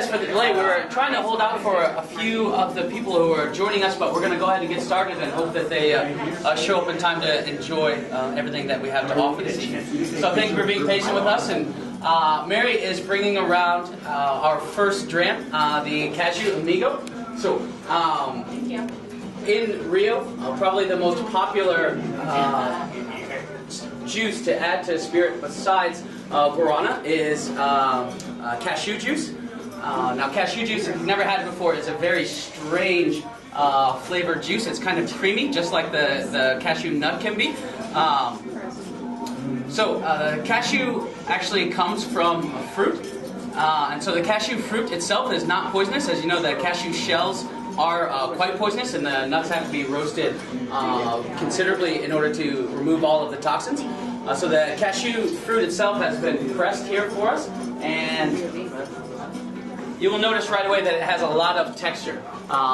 apologize for the delay. We were trying to hold out for a few of the people who are joining us, but we're going to go ahead and get started and hope that they show up in time to enjoy everything that we have to offer this evening. So thank you for being patient with us. And Mary is bringing around our first dram, the Cashew Amigo. So in Rio, probably the most popular juice to add to spirit besides guarana is cashew juice. Now cashew juice, if you've never had it before, is a very strange flavored juice. It's kind of creamy, just like the cashew nut can be. So the cashew actually comes from a fruit. And so the cashew fruit itself is not poisonous. As you know, the cashew shells are quite poisonous, and the nuts have to be roasted considerably in order to remove all of the toxins. So the cashew fruit itself has been pressed here for us, and you will notice right away that it has a lot of texture.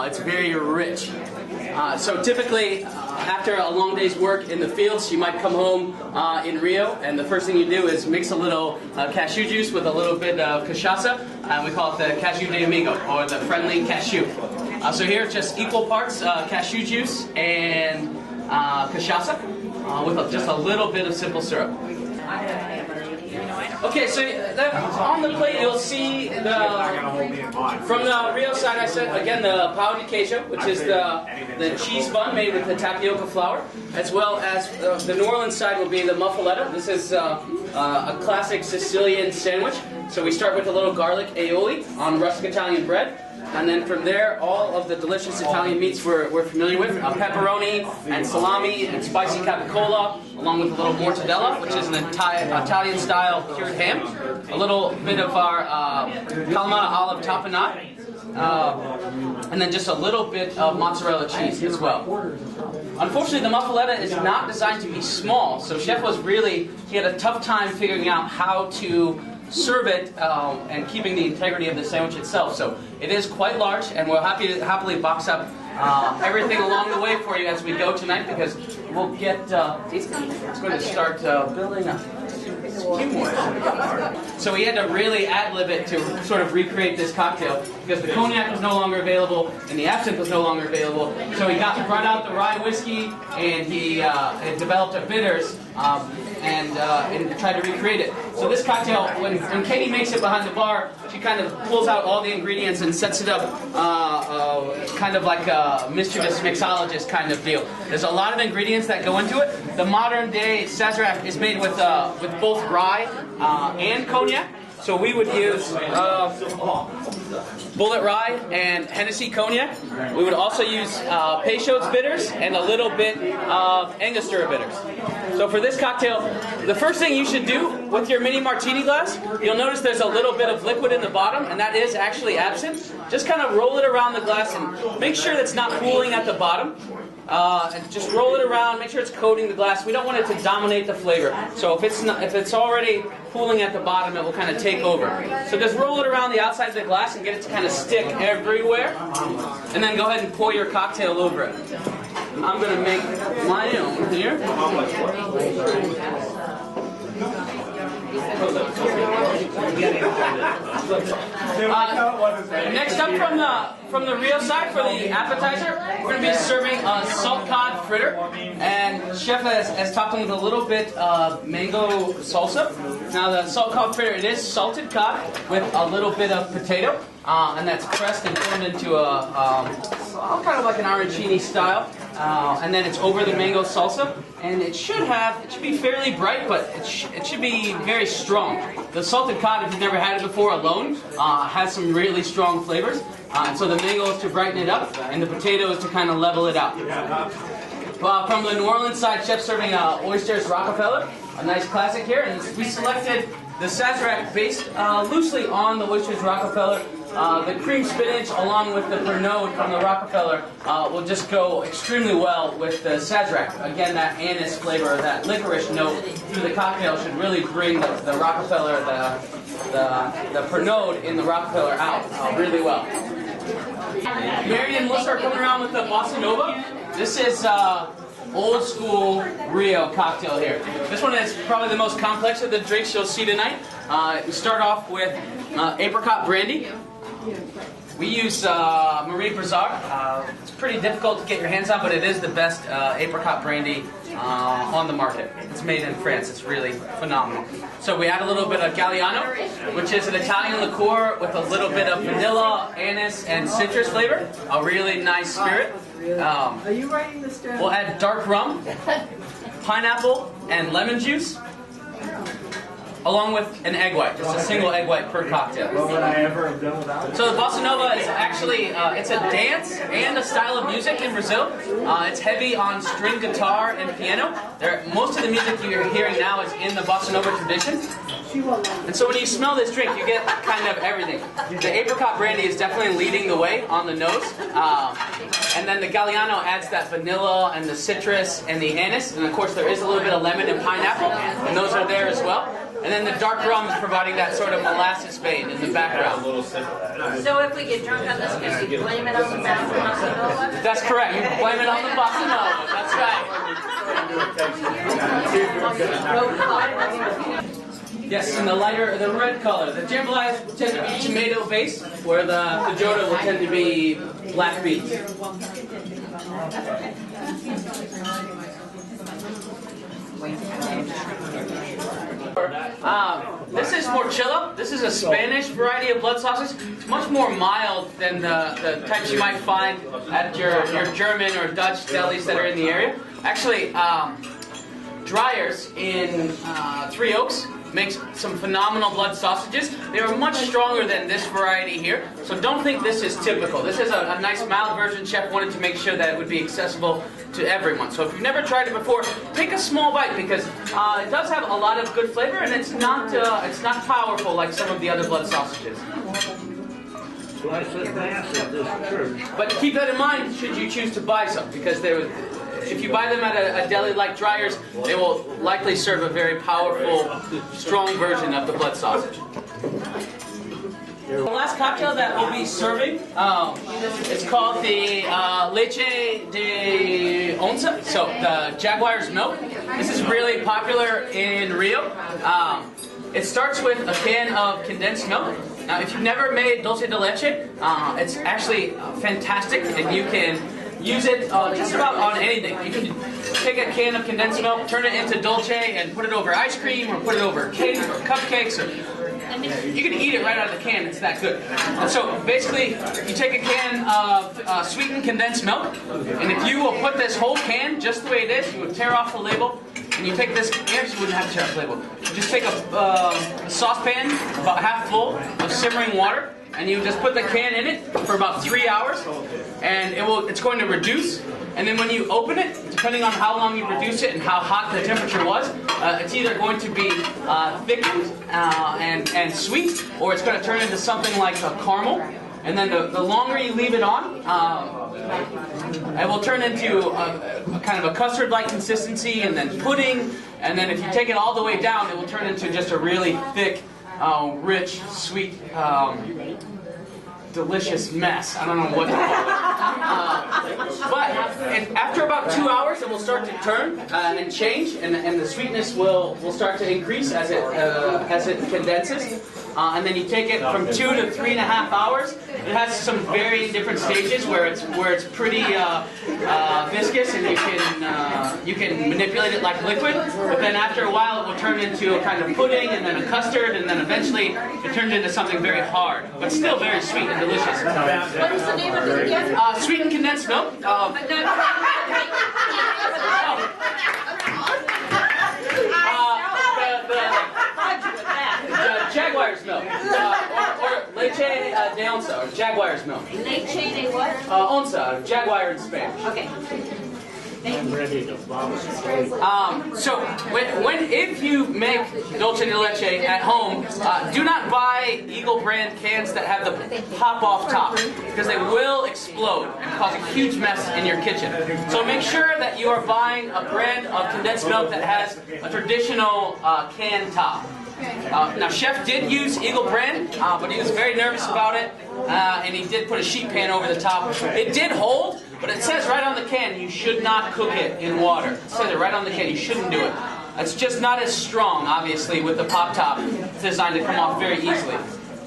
It's very rich. So typically, after a long day's work in the fields, you might come home in Rio, and the first thing you do is mix a little cashew juice with a little bit of cachaça, and we call it the cashew de amigo, or the friendly cashew. So here, just equal parts cashew juice and cachaça, with just a little bit of simple syrup. Okay, so on the plate you'll see from the Rio side, I said again the pão de queijo, which is the cheese bun made with the tapioca flour, as well as the New Orleans side will be the muffaletta. This is a classic Sicilian sandwich. So we start with a little garlic aioli on rustic Italian bread. And then from there, all of the delicious Italian meats we're familiar with, pepperoni and salami and spicy capicola, along with a little mortadella, which is an Italian-style cured ham, a little bit of our Kalamata olive tapenade, and then just a little bit of mozzarella cheese as well. Unfortunately, the muffaletta is not designed to be small, so Chef he had a tough time figuring out how to serve it and keeping the integrity of the sandwich itself. So it is quite large, and we'll happily box up everything along the way for you as we go tonight, because we'll get it's going to start building up. So we had to really ad-lib it to sort of recreate this cocktail, because the cognac was no longer available and the absinthe was no longer available. So he brought out the rye whiskey, and he developed a bitters and tried to recreate it. So this cocktail, when Katie makes it behind the bar, she kind of pulls out all the ingredients and sets it up kind of like a mischievous mixologist kind of deal. There's a lot of ingredients that go into it. The modern day Sazerac is made with both rye and cognac. So we would use Bullet Rye and Hennessy Cognac. We would also use Peychaud's bitters and a little bit of Angostura bitters. So for this cocktail, the first thing you should do with your mini martini glass, you'll notice there's a little bit of liquid in the bottom, and that is actually absinthe. Just kind of roll it around the glass and make sure that's not pooling at the bottom. And just roll it around, make sure it's coating the glass. We don't want it to dominate the flavor. So if it's already pooling at the bottom, it will kind of take over. So just roll it around the outside of the glass and get it to kind of stick everywhere. And then go ahead and pour your cocktail over it. I'm going to make my own here. Next up from the Rio side for the appetizer, we're going to be serving a salt cod fritter, and Chef has topped them with a little bit of mango salsa. Now the salt cod fritter, it is salted cod with a little bit of potato, and that's pressed and turned into a kind of like an arancini style. And then it's over the mango salsa, and it should be fairly bright, but it should be very strong. The salted cod, if you've never had it before alone, has some really strong flavors. And so the mango is to brighten it up, and the potato is to kind of level it out. From the New Orleans side, Chef serving oysters Rockefeller, a nice classic here, and we selected the Sazerac based loosely on the oysters Rockefeller. The cream spinach along with the Pernod from the Rockefeller will just go extremely well with the Sazerac. Again, that anise flavor, that licorice note through the cocktail should really bring the Rockefeller, the Pernod in the Rockefeller out really well. Mary and Melissa are coming around with the Bossa Nova. This is old school Rio cocktail here. This one is probably the most complex of the drinks you'll see tonight. We start off with apricot brandy. We use MardiGras. It's pretty difficult to get your hands on, but it is the best apricot brandy on the market. It's made in France. It's really phenomenal. So we add a little bit of Galliano, which is an Italian liqueur with a little bit of vanilla, anise, and citrus flavor. A really nice spirit. Are you writing this down? We'll add dark rum, pineapple, and lemon juice, along with an egg white, just a single egg white per cocktail. What would I ever have done without it? So the bossa nova is actually, it's a dance and a style of music in Brazil. It's heavy on string guitar and piano. Most of the music you're hearing now is in the bossa nova tradition. And so when you smell this drink, you get kind of everything. The apricot brandy is definitely leading the way on the nose. And then the Galliano adds that vanilla and the citrus and the anise. And of course there is a little bit of lemon and pineapple, and those are there as well. And then the dark rum is providing that sort of molasses vein in the background. So if we get drunk on this, can we blame it on the bossa nova? That's correct. You can blame it on the bossa nova. That's right. Yes, and the red color. The jambalaya tend to be tomato based, where the feijoada will tend to be black beans. This is morchilla. This is a Spanish variety of blood sausage. It's much more mild than the types you might find at your German or Dutch delis that are in the area. Actually, Dryers in Three Oaks makes some phenomenal blood sausages. They are much stronger than this variety here, so don't think this is typical. This is a nice mild version. Chef wanted to make sure that it would be accessible to everyone. So if you've never tried it before, take a small bite because it does have a lot of good flavor, and it's not powerful like some of the other blood sausages. But keep that in mind should you choose to buy some, because if you buy them at a deli like Dryers, they will likely serve a very powerful, strong version of the blood sausage. The last cocktail that we'll be serving is called the Leche de Onça, so the Jaguar's milk. This is really popular in Rio. It starts with a can of condensed milk. Now, if you've never made dulce de leche, it's actually fantastic, and you can use it just about on anything. You can take a can of condensed milk, turn it into dulce, and put it over ice cream, or put it over cake, or cupcakes, or you can eat it right out of the can. It's that good. And so basically, you take a can of sweetened condensed milk, and if you will put this whole can just the way it is, you would tear off the label, and you take this. You actually wouldn't have to tear off the label. You just take a saucepan about half full of simmering water, and you just put the can in it for about 3 hours, and it's going to reduce. And then when you open it, depending on how long you reduce it and how hot the temperature was, it's either going to be thickened and sweet, or it's going to turn into something like a caramel. And then the longer you leave it on, it will turn into a kind of a custard-like consistency, and then pudding. And then if you take it all the way down, it will turn into just a really thick, rich, sweet, delicious mess. I don't know what to call it. But after about 2 hours, it will start to turn and change, and the sweetness will start to increase as it condenses. And then you take it from 2 to 3.5 hours. It has some very different stages where it's pretty viscous, and you can manipulate it like liquid. But then after a while, it will turn into a kind of pudding, and then a custard, and then eventually it turns into something very hard, but still very sweet and delicious. What is the name of it again? Sweetened condensed milk. Jaguar's milk, or leche de onça, or Jaguar's milk. Leche de what? Onça, Jaguar in Spanish. Okay. So if you make dulce de leche at home, do not buy Eagle brand cans that have the pop-off top, because they will explode and cause a huge mess in your kitchen. So make sure that you are buying a brand of condensed milk that has a traditional can top. Now, Chef did use Eagle brand, but he was very nervous about it, and he did put a sheet pan over the top. It did hold, but it says right on the can you should not cook it in water. It says it right on the can, you shouldn't do it. It's just not as strong, obviously, with the pop top. It's designed to come off very easily.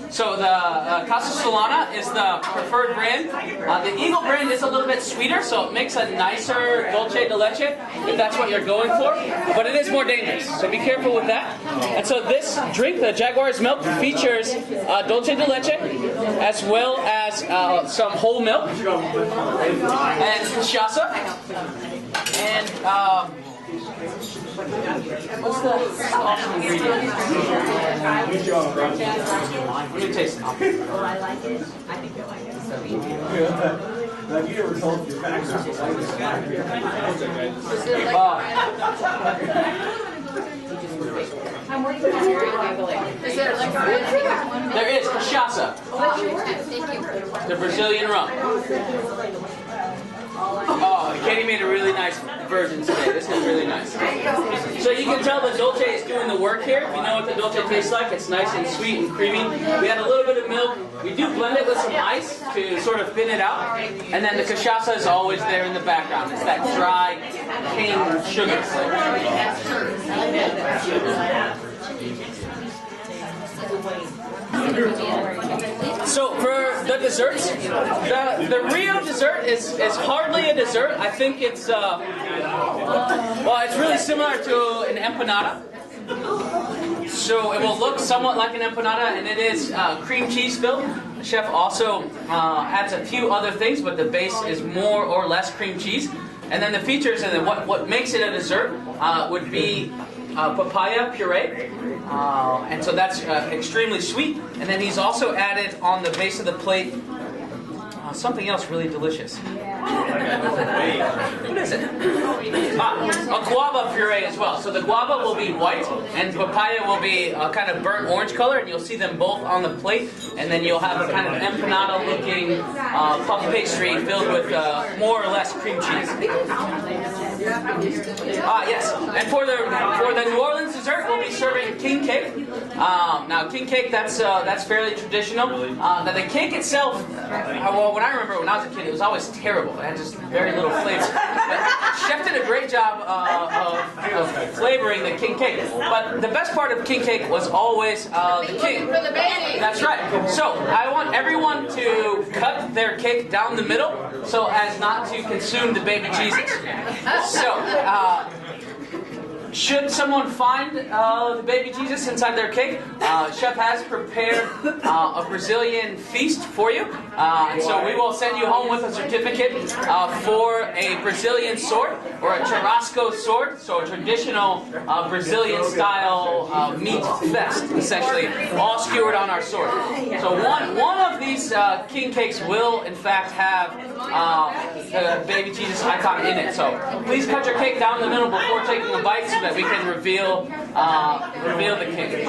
So the Casa Solana is the preferred brand. The Eagle brand is a little bit sweeter, so it makes a nicer dulce de leche if that's what you're going for. But it is more dangerous, so be careful with that. And so this drink, the Jaguar's milk, features dulce de leche as well as some whole milk and cachaça and what's the awesome ingredient? Let me taste it. Oh, I like it. I think you'll like it. Is there like a one? There is cachaça, the Brazilian rum. Oh, Katie made a really nice version today. This is really nice. So you can tell the dulce is doing the work here. If you know what the dulce tastes like, it's nice and sweet and creamy. We had a little bit of milk. We do blend it with some ice to sort of thin it out. And then the cachaça is always there in the background. It's that dry cane sugar flavor. So for the desserts, the Rio dessert is hardly a dessert. I think it's well, it's really similar to an empanada. So it will look somewhat like an empanada, and it is cream cheese filled. The chef also adds a few other things, but the base is more or less cream cheese. And then the features and what makes it a dessert would be papaya puree, and so that's extremely sweet. And then he's also added on the base of the plate something else really delicious. What is it? A guava puree as well. So the guava will be white, and papaya will be a kind of burnt orange color, and you'll see them both on the plate. And then you'll have a kind of empanada-looking puff pastry filled with more or less cream cheese. Yes, and for the New Orleans dessert, we'll be serving king cake. Now, king cake, that's fairly traditional. Now, the cake itself, well, when I remember when I was a kid, it was always terrible. It had just very little flavor. But chef did a great job of flavoring the king cake. But the best part of king cake was always the king. For the baby. That's right. So I want everyone to cut their cake down the middle so as not to consume the baby Jesus. So, should someone find the baby Jesus inside their cake, chef has prepared a Brazilian feast for you. And so we will send you home with a certificate for a Brazilian sword, or a churrasco sword, so a traditional Brazilian style meat fest, essentially, all skewered on our sword. So one of these king cakes will, in fact, have the baby Jesus icon in it. So please cut your cake down the middle before taking a bite so that we can reveal the cake.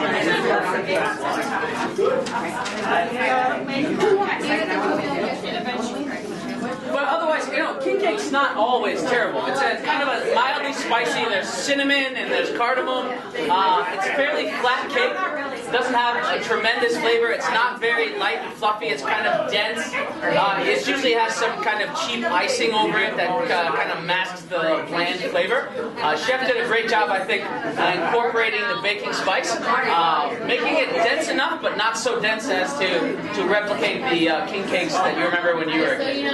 But otherwise, king cake's not always terrible. It's kind of a mildly spicy. There's cinnamon and there's cardamom. It's a fairly flat cake. It doesn't have a tremendous flavor. It's not very light and fluffy. It's kind of dense. It usually has some kind of cheap icing over it that kind of masks the bland flavor. Chef did a great job, I think, incorporating the baking spice, making it dense enough, but not so dense as to replicate the king cakes that you remember when you were a kid.